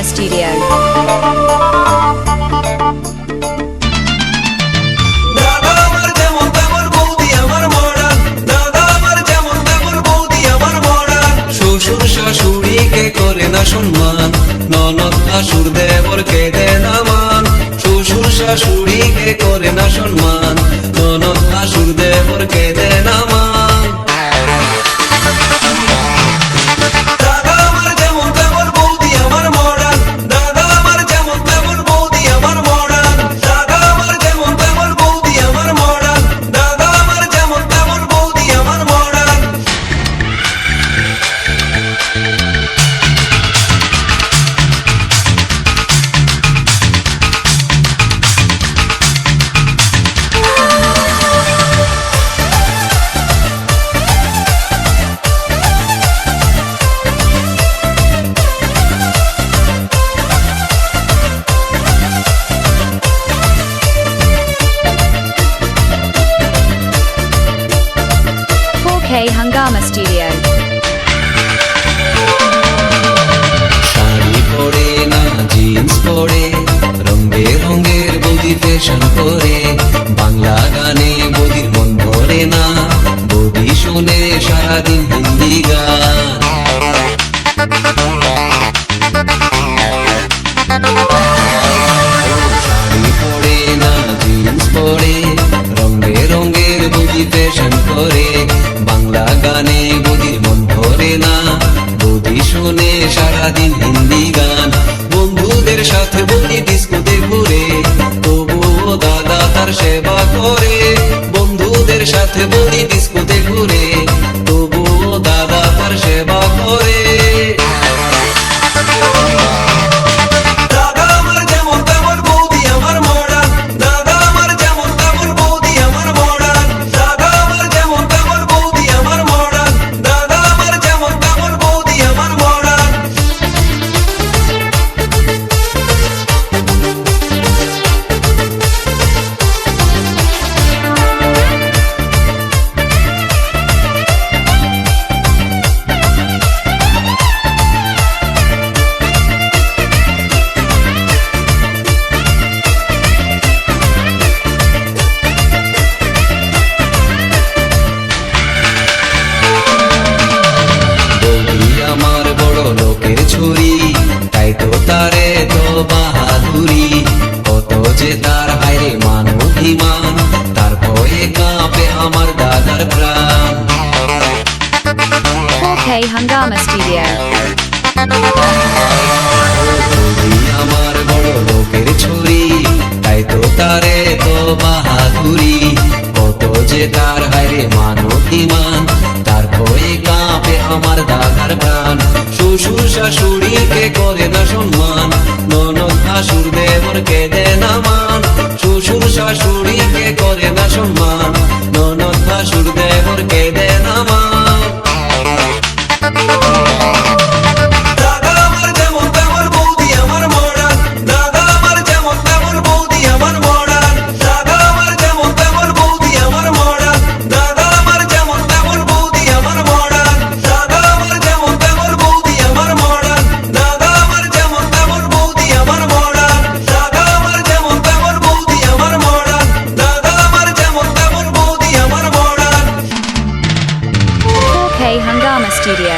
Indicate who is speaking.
Speaker 1: Hangama Studio.
Speaker 2: শ্বশুর শাশুড়িকে করে না সম্মান, ননদ শাশুর দেবরকে দেয় না মান। শ্বশুর শাশুড়িকে করে না সম্মান, ননদ শাশুর দেবরকে দেয় না মান। দাদা আমার যেমন তেমন বৌদি আমার মডার্ন, দাদা আমার যেমন তেমন বৌদি আমার মডার্ন, দাদা আমার যেমন তেমন বৌদি আমার মডার্ন, দাদা আমার যেমন তেমন বৌদি আমার মডার্ন।
Speaker 1: Hangama Studio.
Speaker 2: শাড়ি পরে না জিন্স পরে, রং বেরঙের বৌদি ফ্যাশন করে। বাংলা গানে বৌদির মন ভরে না, বৌদি শুনে সারাদিন হিন্দি গান। শাড়ি পরে না জিন্স পরে, রং বেরঙের বৌদি ফ্যাশন করে। বাংলা গানে বৌদির মন ভরে না, বৌদি শুনে সারাদিন হিন্দি গান। বন্ধুদের সাথে বৌদি ডিস্কোতে ঘুরে, তবুও দাদা তার সেবা করে। বন্ধুদের সাথে বৌদি ডিস্কোতে ঘুরে, তবুও দাদা তার সেবা করে। দাদা আমার যেমন তেমন বৌদি আমার মডার্ন, দাদা আমার যেমন তেমন বৌদি আমার মডার্ন, দাদা আমার যেমন তেমন বৌদি আমার মডার্ন, দাদা আমার যেমন তেমন বৌদি আমার মডার্ন। আমার বড় লোকের ছুরি, তাই তো তারে তো বাহাদুরি। কত যে তার হায়রে মান অভিমান, তার ভয়ে কাঁপে আমার দাদার প্রাণ।
Speaker 1: 4K Hangama Studio.
Speaker 2: আমার বড় লোকের ছুরি, তাই তো তারে তো বাহাদুরি। কত যে তার হায়রে মান অভিমান, তার ভয়ে কাঁপে আমার দাদার প্রাণ। শ্বশুর শাশুড়িকে করে না সম্মান, ননদ শাশুর দেবরকে দেয় না মান। শ্বশুর শাশুড়িকে করে না সম্মান, ননদ শাশুর দেবরকে দেয় না মান। দাদা আমার যেমন তেমন বৌদি আমার মডার্ন, দাদা আমার যেমন তেমন বৌদি আমার মডার্ন, দাদা আমার যেমন তেমন বৌদি আমার মডার্ন, দাদা আমার যেমন তেমন বৌদি আমার মডার্ন, দাদা আমার যেমন তেমন বৌদি আমার মডার্ন, দাদা আমার যেমন তেমন বৌদি আমার মডার্ন, দাদা আমার যেমন তেমন বৌদি আমার মডার্ন, দাদা আমার যেমন তেমন বৌদি আমার মডার্ন।
Speaker 1: 4K Hangama Studio.